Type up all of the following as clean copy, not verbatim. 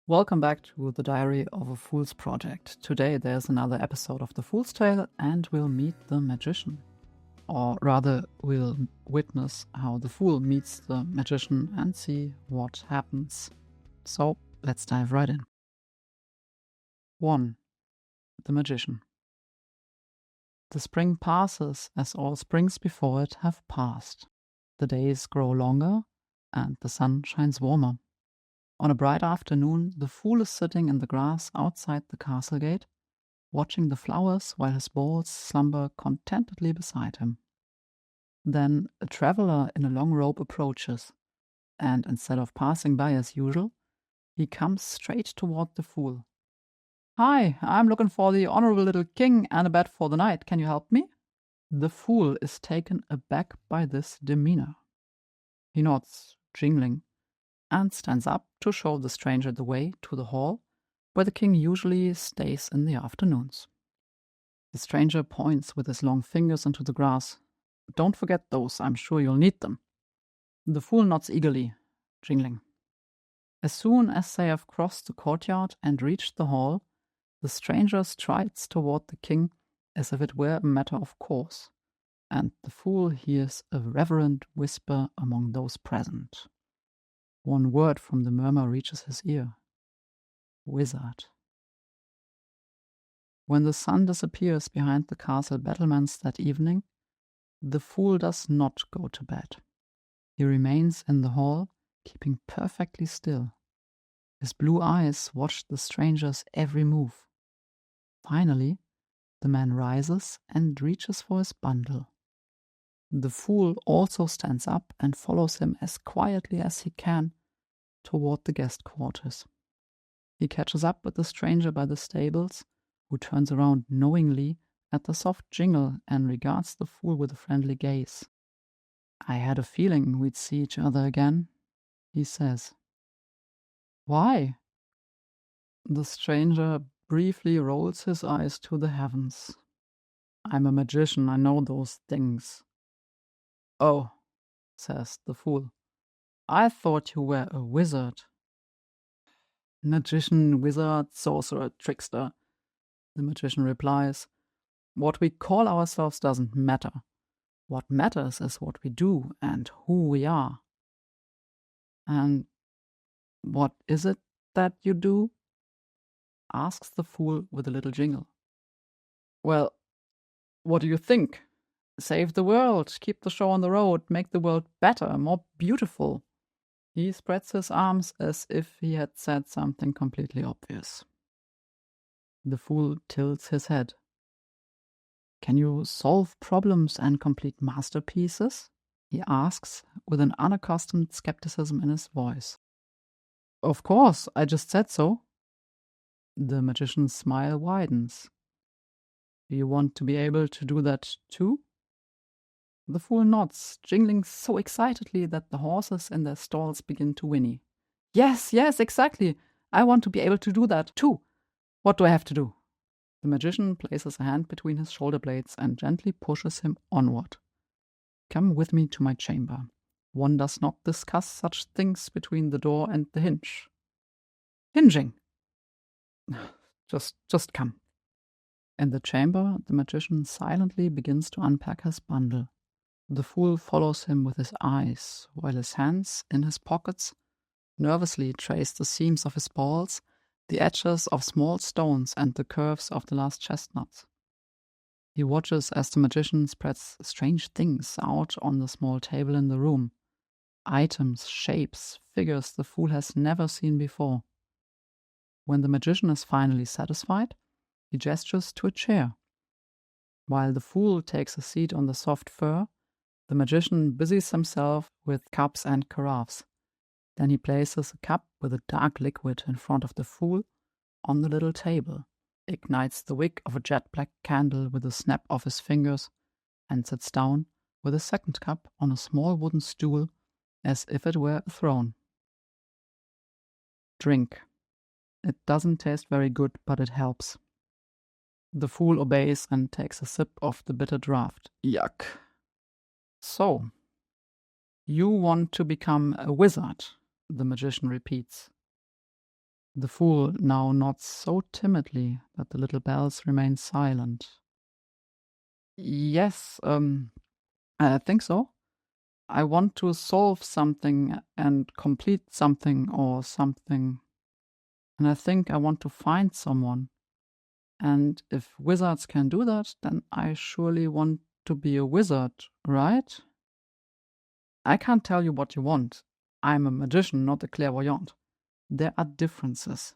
Welcome back to the Diary of a Fool's Project. Today there's another episode of The Fool's Tale and we'll meet the magician. Or rather, we'll witness how the fool meets the magician and see what happens. So, let's dive right in. 1. The Magician. The spring passes as all springs before it have passed. The days grow longer and the sun shines warmer. On a bright afternoon, the fool is sitting in the grass outside the castle gate, watching the flowers while his balls slumber contentedly beside him. Then a traveler in a long robe approaches, and instead of passing by as usual, he comes straight toward the fool. "Hi, I'm looking for the honorable little king and a bed for the night. Can you help me?" The fool is taken aback by this demeanor. He nods, jingling, and stands up to show the stranger the way to the hall where the king usually stays in the afternoons. The stranger points with his long fingers into the grass. "Don't forget those, I'm sure you'll need them." The fool nods eagerly, jingling. As soon as they have crossed the courtyard and reached the hall, the stranger strides toward the king as if it were a matter of course, and the fool hears a reverent whisper among those present. One word from the murmur reaches his ear. Wizard. When the sun disappears behind the castle battlements that evening, the fool does not go to bed. He remains in the hall, keeping perfectly still. His blue eyes watch the stranger's every move. Finally, the man rises and reaches for his bundle. The fool also stands up and follows him as quietly as he can toward the guest quarters. He catches up with the stranger by the stables, who turns around knowingly at the soft jingle and regards the fool with a friendly gaze. "I had a feeling we'd see each other again," he says. "Why?" The stranger briefly rolls his eyes to the heavens. "I'm a magician, I know those things." "Oh," says the fool, "I thought you were a wizard." "Magician, wizard, sorcerer, trickster," the magician replies. "What we call ourselves doesn't matter. What matters is what we do and who we are." "And what is it that you do?" asks the fool with a little jingle. "Well, what do you think? Save the world, keep the show on the road, make the world better, more beautiful." He spreads his arms as if he had said something completely obvious. The fool tilts his head. "Can you solve problems and complete masterpieces?" he asks, with an unaccustomed skepticism in his voice. "Of course, I just said so." The magician's smile widens. "Do you want to be able to do that too?" The fool nods, jingling so excitedly that the horses in their stalls begin to whinny. Yes, exactly. I want to be able to do that too. What do I have to do?" The magician places a hand between his shoulder blades and gently pushes him onward. "Come with me to my chamber. One does not discuss such things between the door and the hinge." "Hinging." Just come." In the chamber, the magician silently begins to unpack his bundle. The fool follows him with his eyes, while his hands, in his pockets, nervously trace the seams of his balls, the edges of small stones, and the curves of the last chestnuts. He watches as the magician spreads strange things out on the small table in the room. Items, shapes, figures the fool has never seen before. When the magician is finally satisfied, he gestures to a chair. While the fool takes a seat on the soft fur, the magician busies himself with cups and carafes. Then he places a cup with a dark liquid in front of the fool on the little table, ignites the wick of a jet-black candle with a snap of his fingers, and sits down with a second cup on a small wooden stool as if it were a throne. "Drink. It doesn't taste very good, but it helps." The fool obeys and takes a sip of the bitter draught. Yuck. "So, you want to become a wizard?" the magician repeats. The fool now nods so timidly that the little bells remain silent. Yes, I think so. I want to solve something and complete something or something. And I think I want to find someone. And if wizards can do that, then I surely want to be a wizard, right? I can't tell you what you want. I'm a magician, not a clairvoyant. There are differences.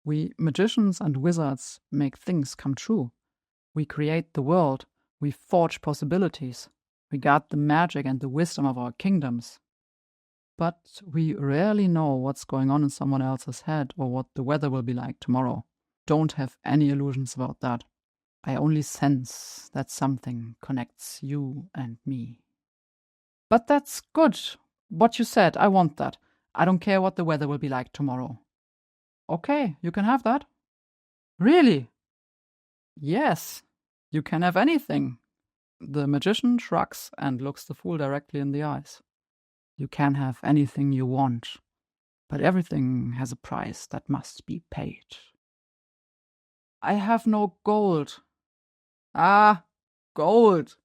We magicians and wizards make things come true. We create the world. We forge possibilities. We guard the magic and the wisdom of our kingdoms. But we rarely know what's going on in someone else's head or what the weather will be like tomorrow. Don't have any illusions about that. I only sense that something connects you and me. But that's good. What you said, I want that. I don't care what the weather will be like tomorrow. Okay, you can have that. Really? Yes, you can have anything. The magician shrugs and looks the fool directly in the eyes. You can have anything you want, but everything has a price that must be paid. I have no gold. Ah, gold!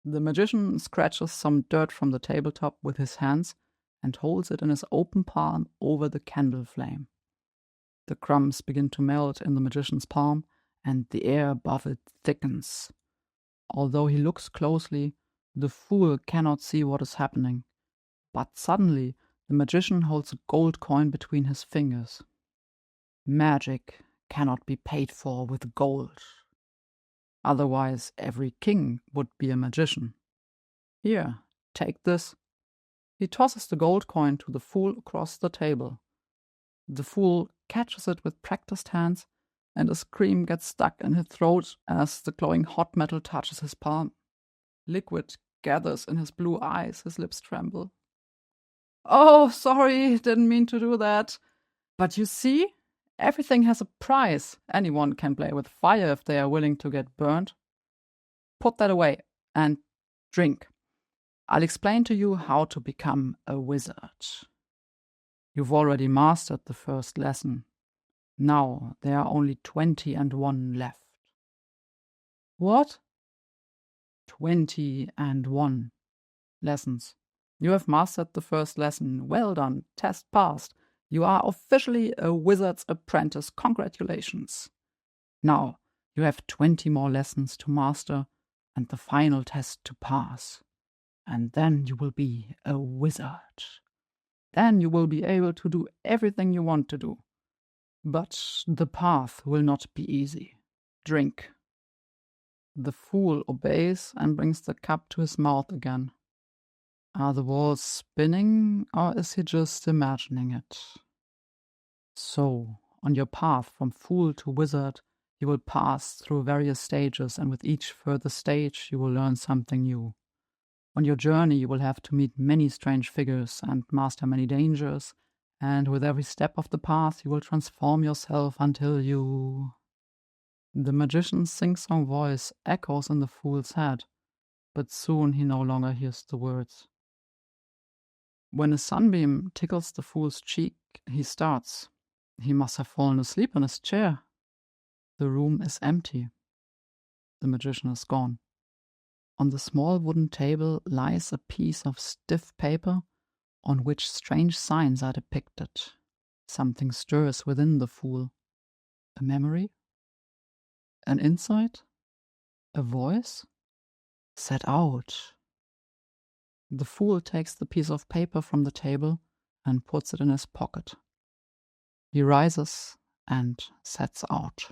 The magician scratches some dirt from the tabletop with his hands and holds it in his open palm over the candle flame. The crumbs begin to melt in the magician's palm, and the air above it thickens. Although he looks closely, the fool cannot see what is happening. But suddenly, the magician holds a gold coin between his fingers. Magic cannot be paid for with gold. Otherwise, every king would be a magician. Here, take this. He tosses the gold coin to the fool across the table. The fool catches it with practiced hands, and a scream gets stuck in his throat as the glowing hot metal touches his palm. Liquid gathers in his blue eyes, his lips tremble. Oh, sorry, didn't mean to do that. But you see, everything has a price. Anyone can play with fire if they are willing to get burned. Put that away and drink. I'll explain to you how to become a wizard. You've already mastered the first lesson. Now there are only 21 left. What? 21 lessons. You have mastered the first lesson. Well done. Test passed. You are officially a wizard's apprentice. Congratulations. Now, you have 20 more lessons to master and the final test to pass. And then you will be a wizard. Then you will be able to do everything you want to do. But the path will not be easy. Drink. The fool obeys and brings the cup to his mouth again. Are the walls spinning, or is he just imagining it? So, on your path from fool to wizard, you will pass through various stages, and with each further stage, you will learn something new. On your journey, you will have to meet many strange figures and master many dangers, and with every step of the path, you will transform yourself until you... The magician's sing-song voice echoes in the fool's head, but soon he no longer hears the words. When a sunbeam tickles the fool's cheek, he starts. He must have fallen asleep in his chair. The room is empty. The magician is gone. On the small wooden table lies a piece of stiff paper on which strange signs are depicted. Something stirs within the fool. A memory? An insight? A voice? Set out. The fool takes the piece of paper from the table and puts it in his pocket. He rises and sets out.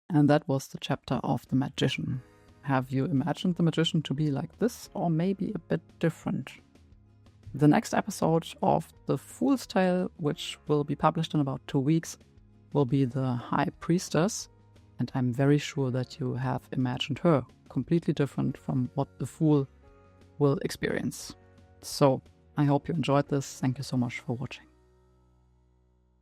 And that was the chapter of the magician. Have you imagined the magician to be like this, or maybe a bit different? The next episode of The Fool's Tale, which will be published in about 2 weeks, will be the High Priestess, and I'm very sure that you have imagined her completely different from what the Fool will experience. So, I hope you enjoyed this. Thank you so much for watching.